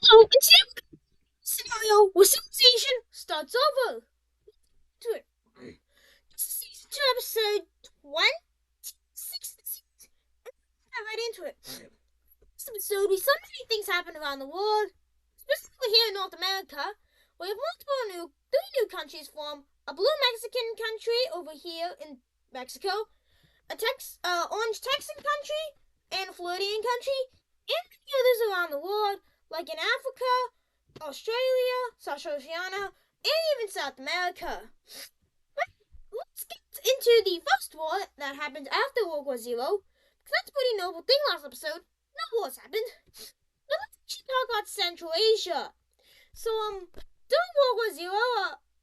So it's a scenario where civilization starts over. To it. Season 2, episode 26. Get right into it. This episode, we saw many things happen around the world, specifically here in North America. We have three new countries form: a blue Mexican country over here in Mexico, a orange Texan country, and a Floridian country, and many others around the world, like in Africa, Australia, South Oceania, and even South America. Let's get into the first war that happened after World War Zero, because that's a pretty noble thing last episode. No wars happened. But let's actually talk about Central Asia. So, during World War Zero,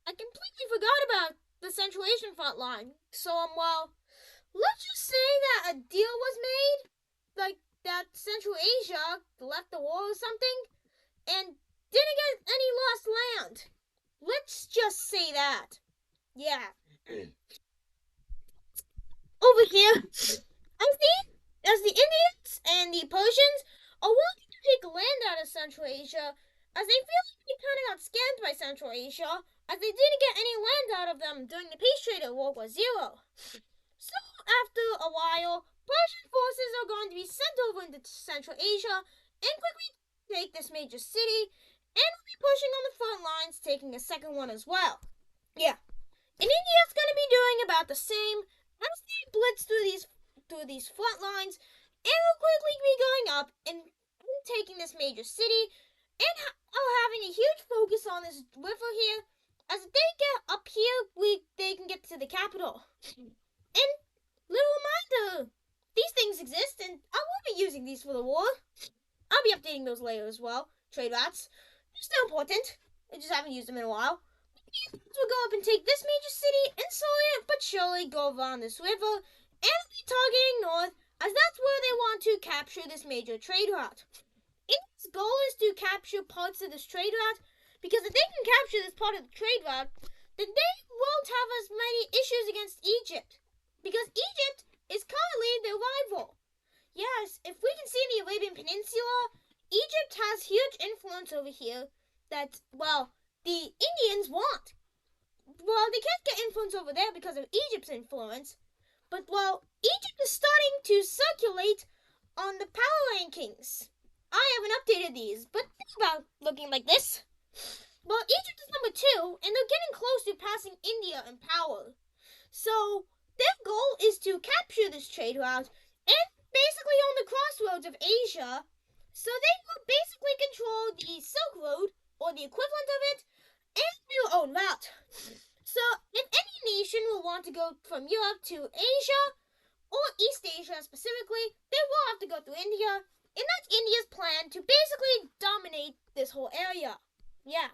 I completely forgot about the Central Asian front line. So, well, let's just say that a deal was made, like that Central Asia left the war or something, and didn't get any lost land. Let's just say that. Yeah. Over here, as the Indians and the Persians are wanting to take land out of Central Asia, as they feel like they kind of got scammed by Central Asia, as they didn't get any land out of them during the peace treaty of World War Zero. So after a while, Persian forces are going to be sent over into Central Asia and quickly take this major city, and will be pushing on the front lines, taking a second one as well. Yeah. And India's going to be doing about the same as they blitz through these front lines, and will quickly be going up and taking this major city, and having a huge focus on this river here. As they get up here, they can get to the capital. And little reminder, these things exist, and I will be using these for the war. I'll be updating those later as well. Trade routes, they're still important. I just haven't used them in a while. We'll go up and take this major city, and slowly but surely go around this river, and be targeting north, as that's where they want to capture this major trade route. Its goal is to capture parts of this trade route, because if they can capture this part of the trade route, then they won't have as many issues against Egypt, because Egypt is currently their rival. Yes, if we can see in the Arabian Peninsula, Egypt has huge influence over here that, well, the Indians want. Well, they can't get influence over there because of Egypt's influence, but, well, Egypt is starting to circulate on the power rankings. I haven't updated these, but think about looking like this. Well, Egypt is number 2, and they're getting close to passing India in power. So, their goal is to capture this trade route and basically own the crossroads of Asia, so they will basically control the Silk Road, or the equivalent of it, and their own route. So, if any nation will want to go from Europe to Asia, or East Asia specifically, they will have to go through India, and that's India's plan to basically dominate this whole area. Yeah.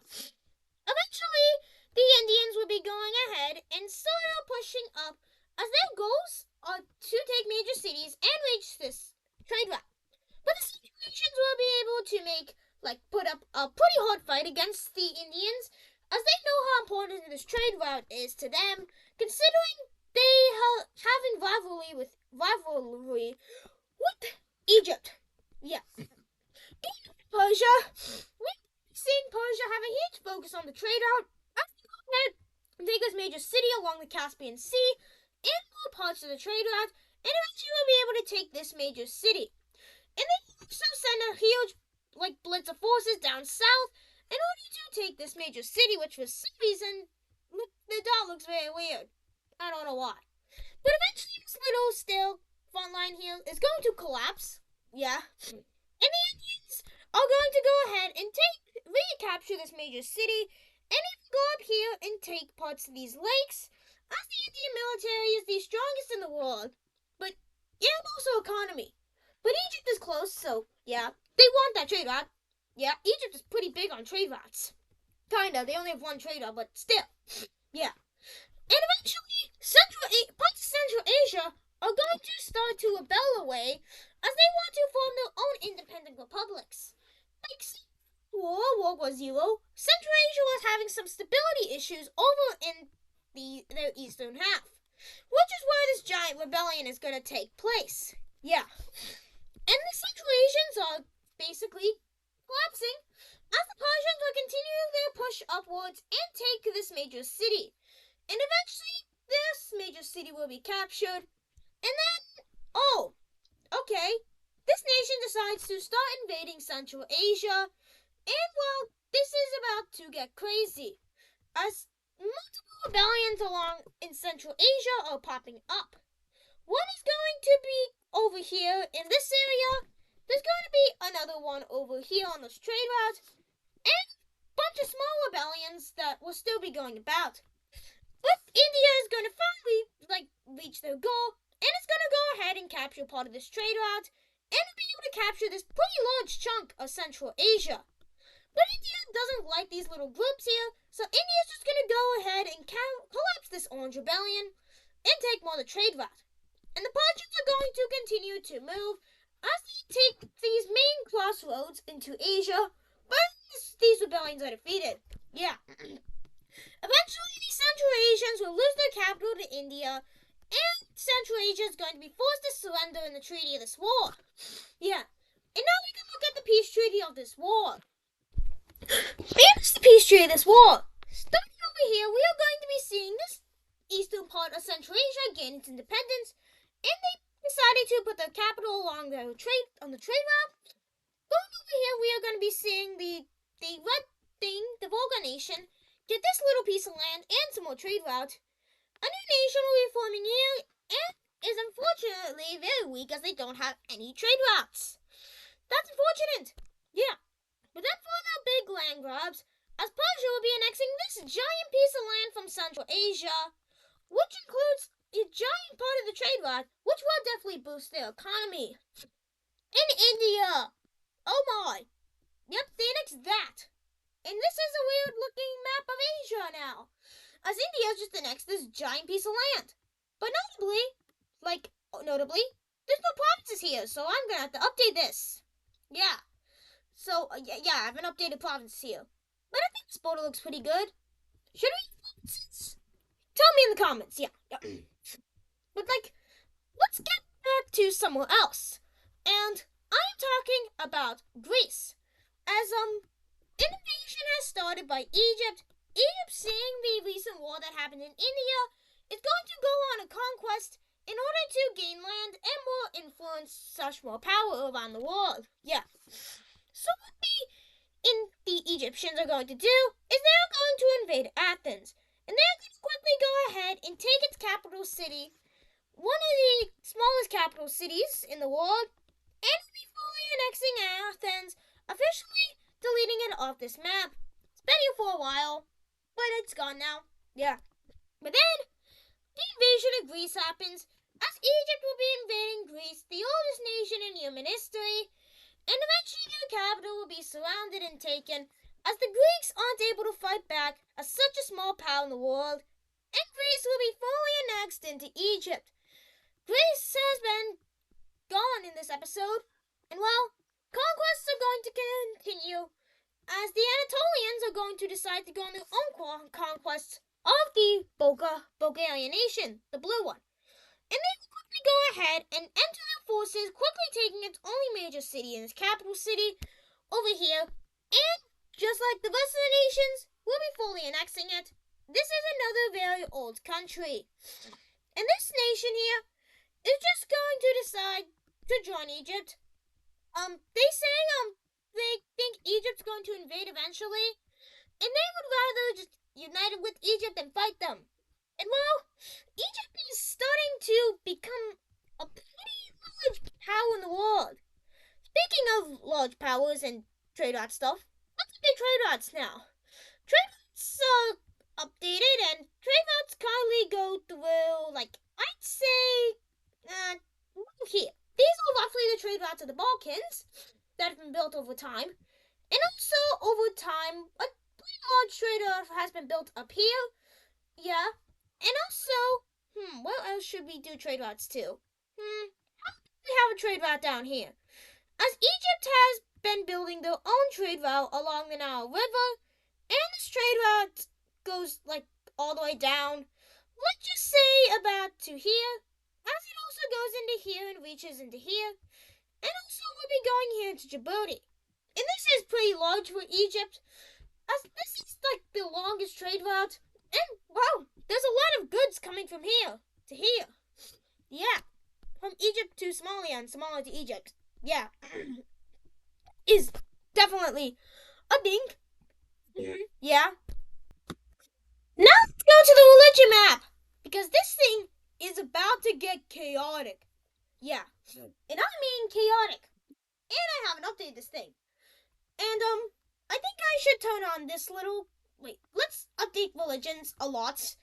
Eventually, the Indians will be going ahead and sort of pushing up, as their goals are to take major cities and reach this trade route. But the situations will be able to put up a pretty hard fight against the Indians, as they know how important this trade route is to them, considering they having rivalry with Egypt. Yeah. Persia, we've seen Persia have a huge focus on the trade route, as they go ahead and take this major city along the Caspian Sea and more parts of the trade route, and eventually will be able to take this major city. And they also send a huge blitz of forces down south in order to take this major city, which for some reason the dot looks very weird. I don't know why. But eventually this little still front line here is going to collapse. Yeah. And the Indians are going to go ahead and recapture this major city, and even go up here and take parts of these lakes, as the Indian military is the strongest in the world, but and also economy. But Egypt is close, so yeah, they want that trade route. Yeah, Egypt is pretty big on trade routes. Kinda, they only have one trade route, but still. Yeah. And eventually, parts of Central Asia are going to start to rebel away, as they want to form their own independent republics. Like World War Zero, Central Asia was having some stability issues over in their eastern half, which is where this giant rebellion is going to take place. Yeah. And the Central Asians are basically collapsing, southwards and take this major city. And eventually, this major city will be captured. And then, oh, okay, this nation decides to start invading Central Asia. And, well, this is about to get crazy, as multiple rebellions along in Central Asia are popping up. One is going to be over here in this area. There's going to be another one over here on this trade route, and a bunch of small rebellions that will still be going about. But India is going to finally, reach their goal, and it's going to go ahead and capture part of this trade route, and be able to capture this pretty large chunk of Central Asia. But India doesn't like these little groups here, so India's just going to go ahead and collapse this Orange Rebellion and take more of the trade route. And the Persians are going to continue to move as they take these main crossroads into Asia, but these rebellions are defeated. Yeah. Eventually, the Central Asians will lose their capital to India, and Central Asia is going to be forced to surrender in the Treaty of this war. Yeah. And now we can look at the peace treaty of this war. Here's the peace treaty of this war. Starting over here, we are going to be seeing this eastern part of Central Asia gain its independence, and they decided to put their capital along the trade route. Going over here, we are going to be seeing the red thing, the Volga nation, get this little piece of land and some more trade route. A new nation will be forming here, and is unfortunately very weak as they don't have any trade routes. That's unfortunate. Yeah. But then for the big land grabs, as Persia will be annexing this giant piece of land from Central Asia, which includes a giant part of the trade route, which will definitely boost their economy. In India, oh my, yep, they annexed that. And this is a weird looking map of Asia now, as India just annexed this giant piece of land. But notably, there's no provinces here, so I'm gonna have to update this. Yeah. So, I have an updated province here. But I think this border looks pretty good. Should we have provinces? Tell me in the comments, yeah. But, let's get back to somewhere else. And I'm talking about Greece. As, invasion has started by Egypt. Egypt, seeing the recent war that happened in India, is going to go on a conquest in order to gain land and more influence, such more power around the world. Yeah. So what the Egyptians are going to do is they're going to invade Athens. And they're going to quickly go ahead and take its capital city, one of the smallest capital cities in the world, and be fully annexing Athens, officially deleting it off this map. It's been here for a while, but it's gone now. Yeah. But then, the invasion of Greece happens, as Egypt will be invading Greece, the oldest nation in human history, and eventually their capital will be surrounded and taken, as the Greeks aren't able to fight back as such a small power in the world, and Greece will be fully annexed into Egypt. Greece has been gone in this episode, and well, conquests are going to continue, as the Anatolians are going to decide to go on their own conquests of the Bulgarian nation, the blue one. And they will quickly go ahead and enter their forces, quickly taking its only major city and its capital city over here. And just like the rest of the nations, we'll be fully annexing it. This is another very old country. And this nation here is just going to decide to join Egypt. They say, they think Egypt's going to invade eventually. And they would rather just unite with Egypt and fight them. And well, Egypt is starting to become a pretty large power in the world. Speaking of large powers and trade route stuff, let's look at trade routes now. Trade routes are updated, and trade routes currently go through, I'd say, here. These are roughly the trade routes of the Balkans that have been built over time. And also, over time, a pretty large trade route has been built up here. Yeah. And also, what else should we do trade routes to? How do we have a trade route down here? As Egypt has been building their own trade route along the Nile River, and this trade route goes, all the way down, let's just say about to here, as it also goes into here and reaches into here, and also we'll be going here into Djibouti. And this is pretty large for Egypt, as this is like the longest trade route, and wow, there's a lot of goods coming from here to here. Yeah, from Egypt to Somalia and Somalia to Egypt. Yeah, is definitely a thing. Yeah. Now let's go to the religion map because this thing is about to get chaotic. Yeah, and I mean chaotic. And I haven't updated this thing. And I think I should turn on this little. Wait, let's update religions a lot.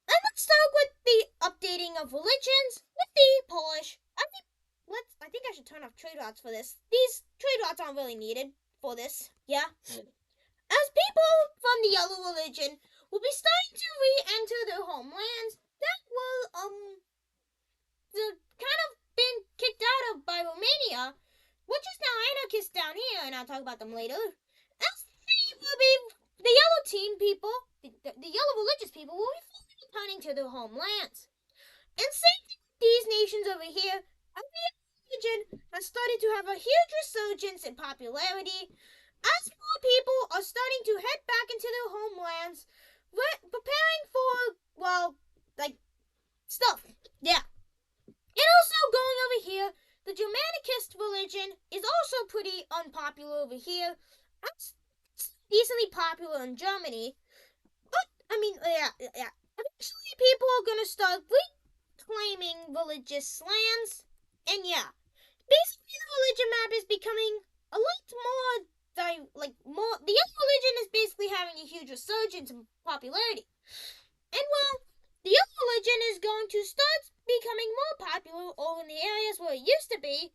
And let's start with the updating of religions with the Polish. I think I should turn off trade routes for this. These trade routes aren't really needed for this. Yeah. As people from the yellow religion will be starting to re-enter their homelands that were kind of been kicked out of by Romania, which is now anarchist down here, and I'll talk about them later. As they will be the yellow team people, the yellow religious people will be fully returning to their homelands. And same thing with these nations over here, as the religion has started to have a huge resurgence in popularity, as more people are starting to head back into their homelands, preparing for, well, like, stuff. Yeah. And also going over here, the Germanicist religion is also pretty unpopular over here. It's decently popular in Germany. But, I mean, yeah. Eventually people are gonna start reclaiming religious lands. And yeah. Basically the religion map is becoming a lot more the young religion is basically having a huge resurgence in popularity. And well, the young religion is going to start becoming more popular over in the areas where it used to be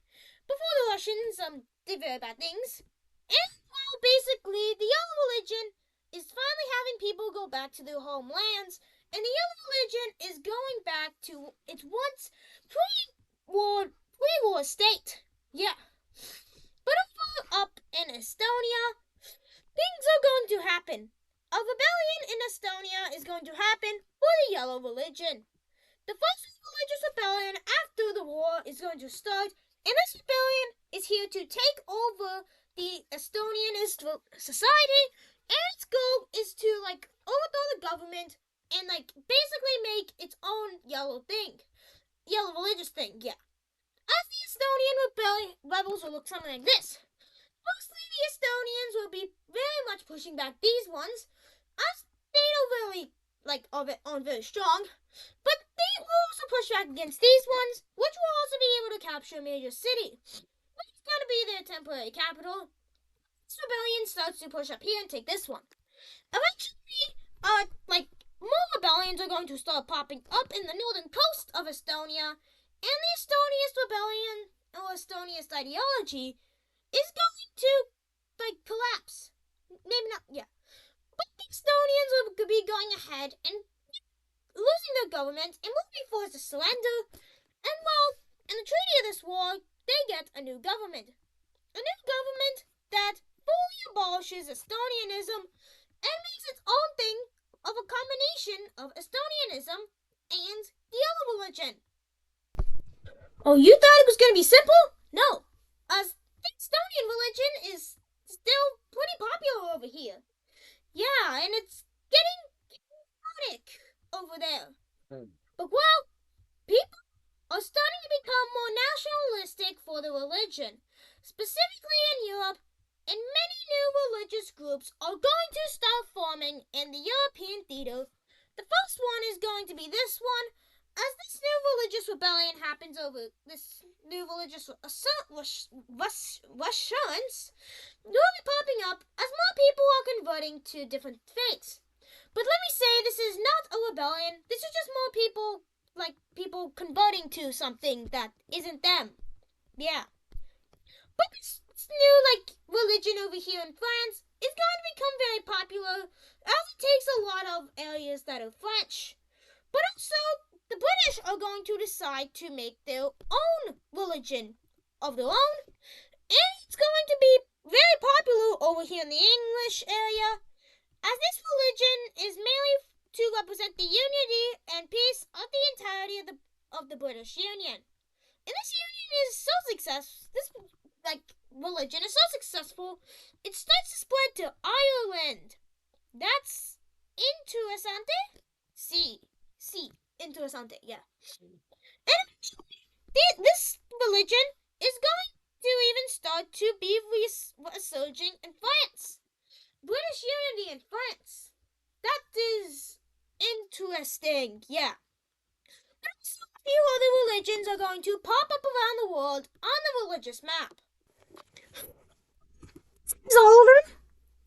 before the Russians did very bad things. And well, basically the young religion is finally having people go back to their homelands, and the young religion is going back to its once pre-war state. Yeah. But over up in Estonia, things are going to happen. A rebellion in Estonia is going to happen for the yellow religion. The first religious rebellion after the war is going to start, and this rebellion is here to take over the Estonian society, and its goal is to overthrow the government and basically make its own yellow religious thing. Yeah. As the Estonian rebels will look something like this. Mostly the Estonians will be very much pushing back these ones, as they don't really aren't very strong. But they will also push back against these ones, which will also be able to capture a major city, which is going to be their temporary capital. This rebellion starts to push up here and take this one. Eventually, more rebellions are going to start popping up in the northern coast of Estonia, and the Estonianist rebellion or Estonianist ideology is going to collapse. Maybe not, yeah. But the Estonians will be going ahead and losing their government and will be forced to surrender. And well, in the treaty of this war, they get a new government. A new government that fully abolishes Estonianism and makes its own thing of a combination of Estonianism and the other religion. Oh, you thought it was going to be simple? No. As the Estonian religion is still pretty popular over here. Yeah, and it's getting chaotic over there. But well, people are starting to become more nationalistic for the religion. Specifically in Europe, and many new religious groups are going to start forming in the European theater. The first one is going to be this one. As this new religious rebellion happens over this new religious Russians will be popping up as more people are converting to different faiths. But let me say, this is not a rebellion. This is just more people converting to something that isn't them. Yeah. But this new religion over here in France is going to become very popular as it takes a lot of areas that are French. But also, the British are going to decide to make their own religion of their own, and it's going to be very popular over here in the English area, as this religion is mainly to represent the unity and peace of the entirety of the British Union. And this union is so successful, this religion is so successful, it starts to spread to Ireland. That's interesante. Sí, interesante, yeah. And this religion is going to even start to be resurging in France. British unity in France. That is interesting, yeah. So a few other religions are going to pop up around the world on the religious map. Is all of them?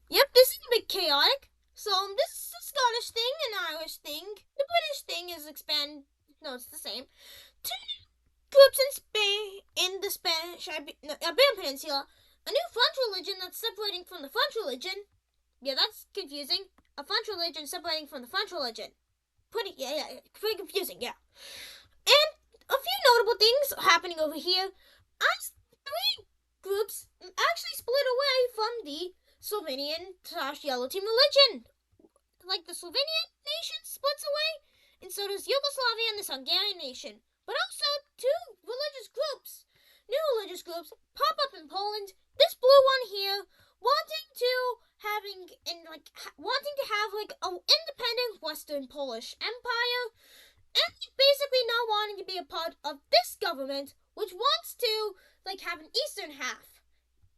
Yep, this is a bit chaotic. So this is a Scottish thing, an Irish thing. The British thing is expand. No, it's the same. Two groups in Spain, in the Spanish Iberian Peninsula. A new French religion that's separating from the French religion. Yeah, that's confusing. A French religion separating from the French religion. Pretty confusing, yeah. And a few notable things happening over here. As three groups actually split away from the Slovenian/Yellow Team religion. Like the Slovenian nation splits away, and so does Yugoslavia and this Hungarian nation. But also two religious groups, new religious groups, pop up in Poland. This blue one here, wanting to have like an independent Western Polish Empire, and basically not wanting to be a part of this government, which wants to like have an eastern half.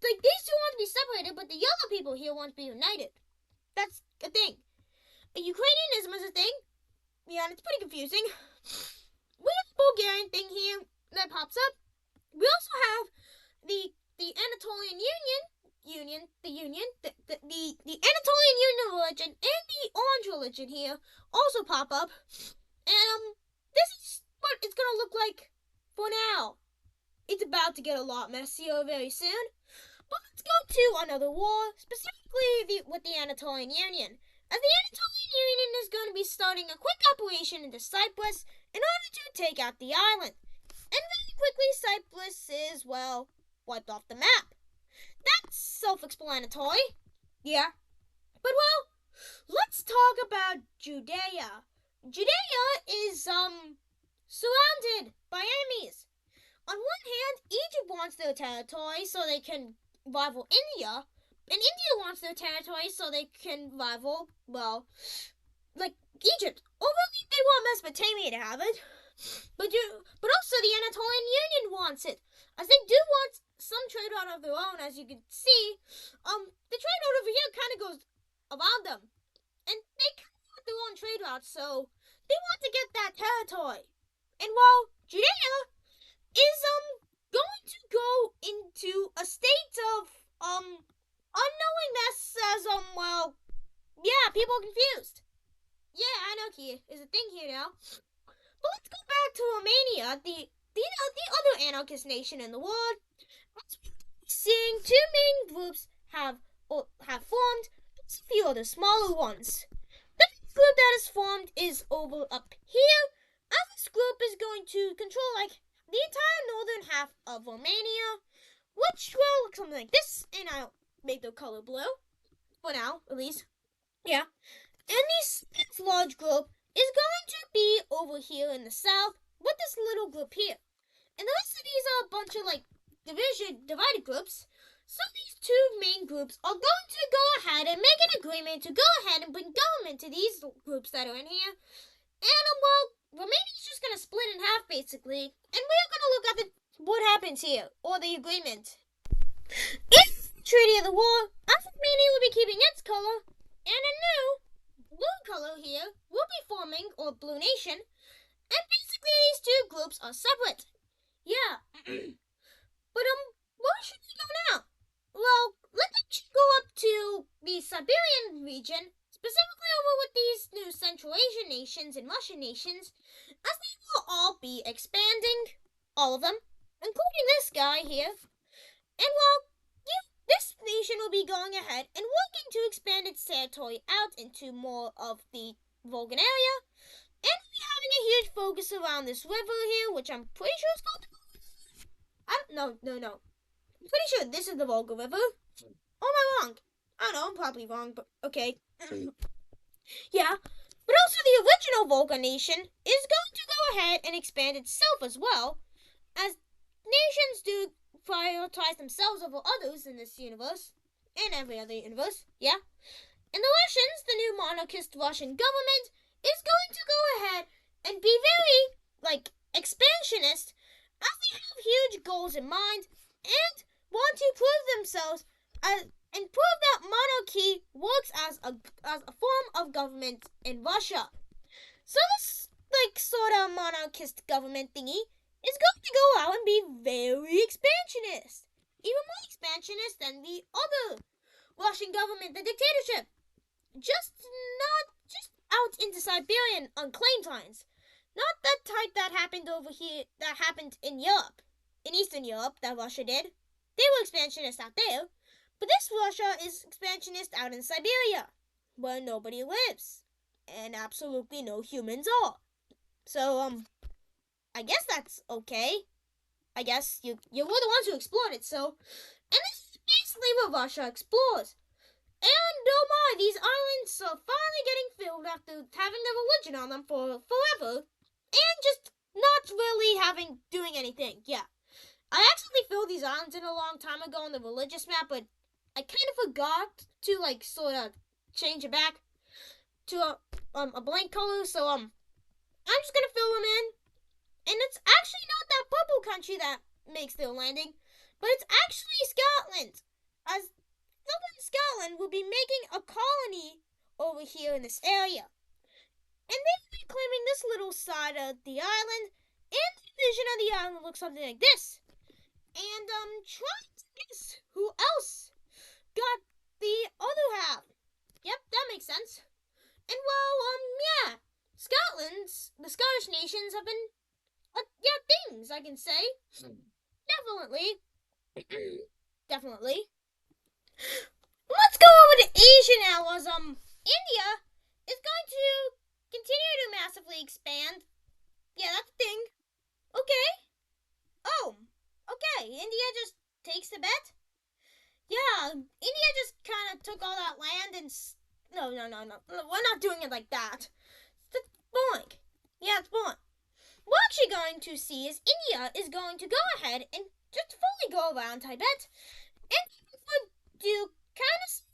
Like these two want to be separated, but the yellow people here want to be united. That's a thing. Ukrainianism is a thing. Yeah, and it's pretty confusing. We have the Bulgarian thing here that pops up. We also have the Anatolian the Anatolian Union religion and the Orange religion here also pop up. And this is what it's gonna look like for now. It's about to get a lot messier very soon. But let's go to another war, specifically with the Anatolian Union. As the Anatolian Union is going to be starting a quick operation into Cyprus in order to take out the island. And very quickly, Cyprus is, well, wiped off the map. That's self-explanatory. Yeah. But, well, let's talk about Judea. Judea is, surrounded by enemies. On one hand, Egypt wants their territory so they can rival India, and India wants their territory so they can rival, well, like Egypt. Although they want Mesopotamia to have it, but also the Anatolian Union wants it, as they do want some trade route of their own. As you can see, the trade route over here kind of goes around them, and they kind of want their own trade route, so they want to get that territory. And while Judea is going to go into a state of unknowingness as well, yeah, people are confused. Yeah, anarchy is a thing here now. But let's go back to Romania, the other anarchist nation in the world. Seeing two main groups have formed, a few other smaller ones. The group that is formed is over up here, as this group is going to control like the entire northern half of Romania, which will look something like this, and I'll make the color blue, for now, at least. Yeah. And this large group is going to be over here in the south, with this little group here. And the rest of these are a bunch of, like, divided groups. So these two main groups are going to go ahead and make an agreement to go ahead and bring government to these groups that are in here. And, well, Romania's just going to split in half, basically. And we're going to look at what happens here, or the agreement. If the Treaty of the War, Romania will be keeping its color, and a new blue color here will be forming, or Blue Nation. And basically, these two groups are separate. Yeah. But, where should we go now? Well, let's actually go up to the Siberian region, specifically over with these new Central Asian nations and Russian nations, as they will all be expanding, all of them, including this guy here. And well, this nation will be going ahead and working to expand its territory out into more of the Volgan area, and we'll be having a huge focus around this river here, which I'm pretty sure is called no. I'm pretty sure this is the Volga River. Or am I wrong? I don't know, I'm probably wrong, but okay. Yeah, but also the original Volga nation is going to go ahead and expand itself as well, as nations do prioritize themselves over others in this universe, and every other universe, yeah. And the Russians, the new monarchist Russian government, is going to go ahead and be very, expansionist, as they have huge goals in mind and want to prove themselves and prove that monarchy works as a form of government in Russia. So this sort of monarchist government thingy is going to go out and be very expansionist, even more expansionist than the other Russian government, the dictatorship. Just out into Siberian unclaimed lands, not that type that happened over here, that happened in Europe, in Eastern Europe, that Russia did. They were expansionist out there, but this Russia is expansionist out in Siberia, where nobody lives, and absolutely no humans are. So, I guess that's okay. I guess you were the ones who explored it, so. And this is basically what Russia explores. And oh my, these islands are finally getting filled after having the religion on them for forever, and just not really doing anything. Yeah, I actually filled these islands in a long time ago on the religious map, but I kind of forgot to sort of change it back to a blank color. So I'm just gonna fill them in, and it's actually not that purple country that makes their landing, but it's actually Scotland, as Southern Scotland will be making a colony over here in this area. And they will be claiming this little side of the island, and the vision of the island looks something like this. And try to guess who else got the other half. Yep, that makes sense. And yeah, the Scottish nations have been, things I can say. Definitely. Definitely. Let's go over to Asia now, as India is going to continue to massively expand. Yeah, that's the thing. Okay. Oh, okay. India just takes Tibet. Yeah, India just kind of took all that land and no. We're not doing it like that. It's boring. Yeah, it's boring. We're actually going to see is India is going to go ahead and just fully go around Tibet and do kind of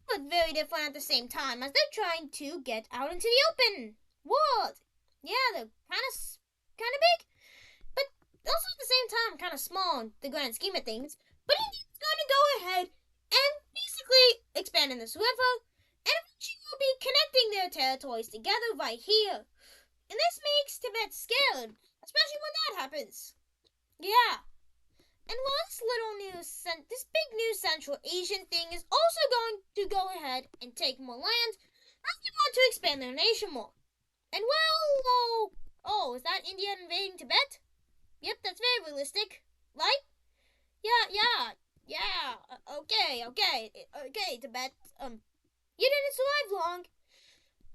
but very different at the same time, as they're trying to get out into the open world. Yeah, they're kind of big, but also at the same time kind of small in the grand scheme of things. But India's going to go ahead and basically expand in this river, and eventually will be connecting their territories together right here. And this makes Tibet scared, especially when that happens. Yeah. And while this big new Central Asian thing is also going to go ahead and take more land, as they want to expand their nation more. And is that India invading Tibet? Yep, that's very realistic, right? Yeah. Okay, Tibet. You didn't survive long.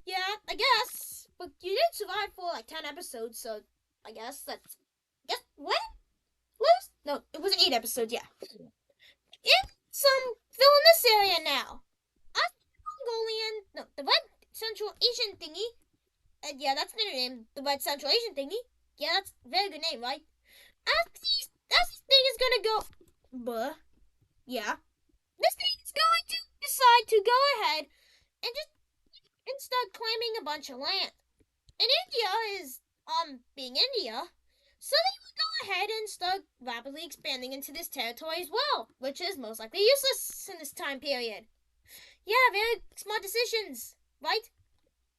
Yeah, I guess, but you did survive for 10 episodes, so I guess what? No, it was 8 episodes, yeah. Fill in this area now. The Red Central Asian thingy. Yeah, that's the name, the Red Central Asian thingy. Yeah, that's a very good name, right? As this thing is gonna go, yeah, this thing is going to decide to go ahead and start claiming a bunch of land. And India is, being India, so they would go ahead and start rapidly expanding into this territory as well, which is most likely useless in this time period. Yeah, very smart decisions, right?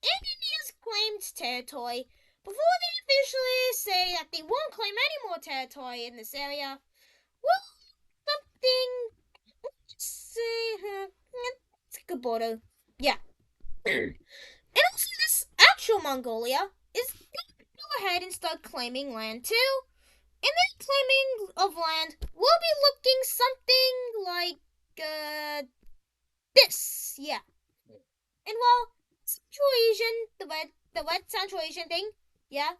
And India's claimed territory before they officially say that they won't claim any more territory in this area. Well, let's say, it's a good border. Yeah. And also, this actual Mongolia is going to go ahead and start claiming land too. And this claiming of land will be looking something like this. Yeah. And Central Asian, the red Central Asian thing. Yeah.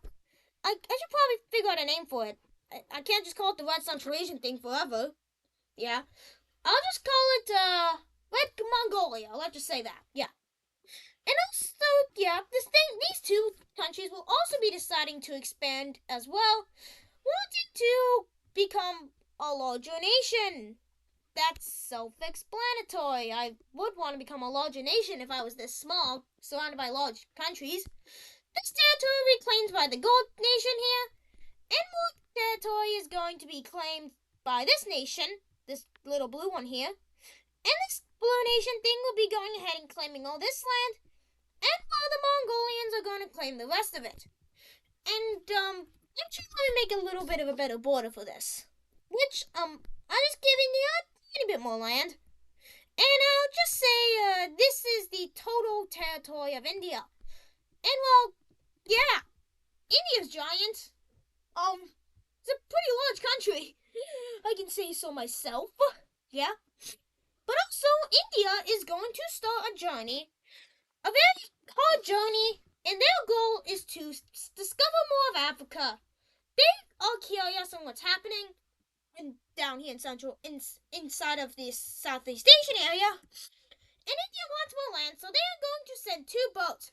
I should probably figure out a name for it. I can't just call it the red Central Asian thing forever. Yeah. I'll just call it Red Mongolia. I'll have to say that. Yeah. And also, yeah, these two countries will also be deciding to expand as well, wanting to become a larger nation. that's self-explanatory. I would want to become a larger nation if I was this small, surrounded by large countries. This territory reclaimed by the Gold Nation here, and more territory is going to be claimed by this nation, this little blue one here. And this blue nation thing will be going ahead and claiming all this land, and while the Mongolians are going to claim the rest of it. And, I'm just going to make a little bit of a better border for this. Which, I'm just giving you a tiny bit more land. And I'll just say, this is the total territory of India. And, well, yeah, India's giant. It's a pretty large country. I can say so myself. Yeah. But also, India is going to start a journey, a very hard journey, and their goal is to discover more of Africa. They are curious on what's happening down here inside of this Southeast Asian area. And India wants more land, so they are going to send 2 boats.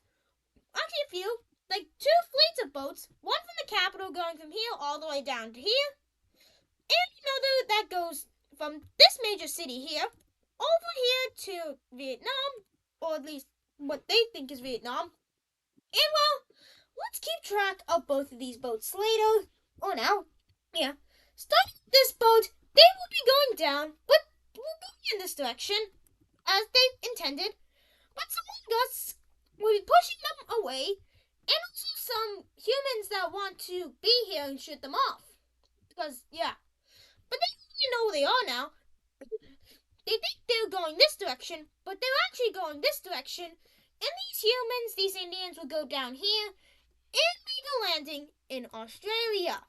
Actually, a few, like 2 fleets of boats, one from the capital going from here all the way down to here, and another that goes from this major city here over here to Vietnam, or at least what they think is Vietnam. And well, let's keep track of both of these boats later, or now. Yeah. Starting with this boat, they will be going down, but we're going in this direction, as they intended. But some gusts will be pushing them away, and also some humans that want to be here and shoot them off. Because, yeah. But they already know where they are now. They think they're going this direction, but they're actually going this direction. And these humans, these Indians, will go down here and make a landing in Australia.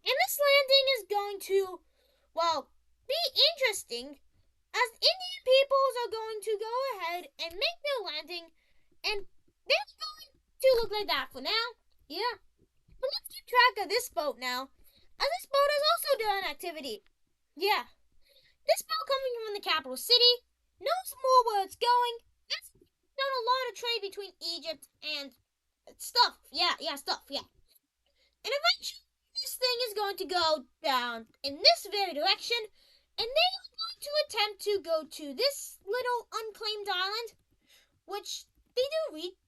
And this landing is going to, well, be interesting, as Indian peoples are going to go ahead and make their landing, and they're going to look like that for now. Yeah. But let's keep track of this boat now, as this boat is also doing activity. Yeah. This boat coming from the capital city knows more where it's going. It's done a lot of trade between Egypt and stuff. Yeah. And eventually, this thing is going to go down in this very direction, and they are going to attempt to go to this little unclaimed island, which they do reach,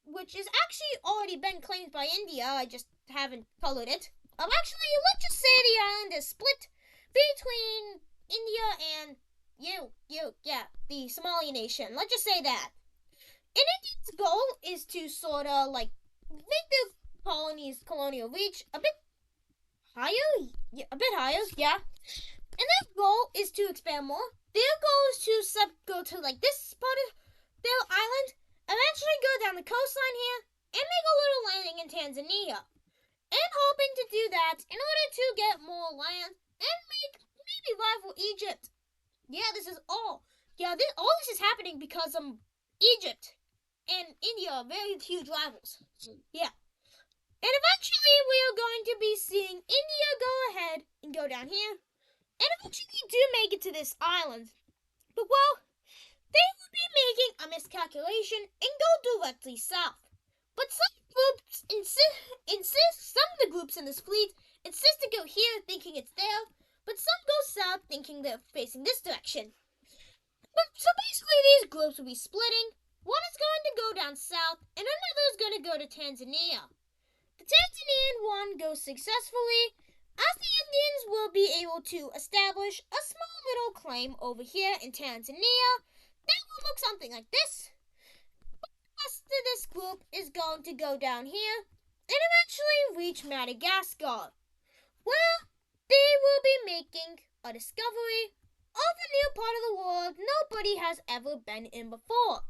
which is actually already been claimed by India. I just haven't colored it. Actually, let's just say the island is split between India and the Somali nation. Let's just say that. And India's goal is to sort of like make the colonial reach a bit higher, yeah. And their goal is to expand more. Their goal is to go to like this part of their island, eventually go down the coastline here, and make a little landing in Tanzania. And hoping to do that in order to get more land and maybe rival Egypt. Yeah, this is all. Yeah, all this is happening because Egypt and India are very huge rivals. Yeah. And eventually we are going to be seeing India go ahead and go down here. And eventually do make it to this island. But well, they will be making a miscalculation and go directly south. But some groups some of the groups in this fleet insist to go here thinking it's there, but some go south thinking they're facing this direction. So basically these groups will be splitting. One is going to go down south, and another is going to go to Tanzania. The Tanzanian one goes successfully, as the Indians will be able to establish a small little claim over here in Tanzania that will look something like this. But the rest of this group is going to go down here and eventually reach Madagascar, where they will be making a discovery of a new part of the world nobody has ever been in before.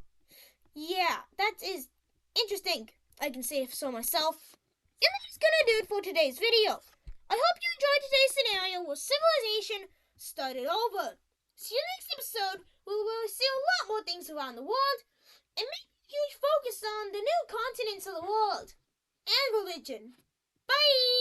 Yeah, that is interesting, I can say so myself. And that's gonna do it for today's video. I hope you enjoyed today's scenario where civilization started over. See you next episode, where we will see a lot more things around the world and make a huge focus on the new continents of the world and religion. Bye!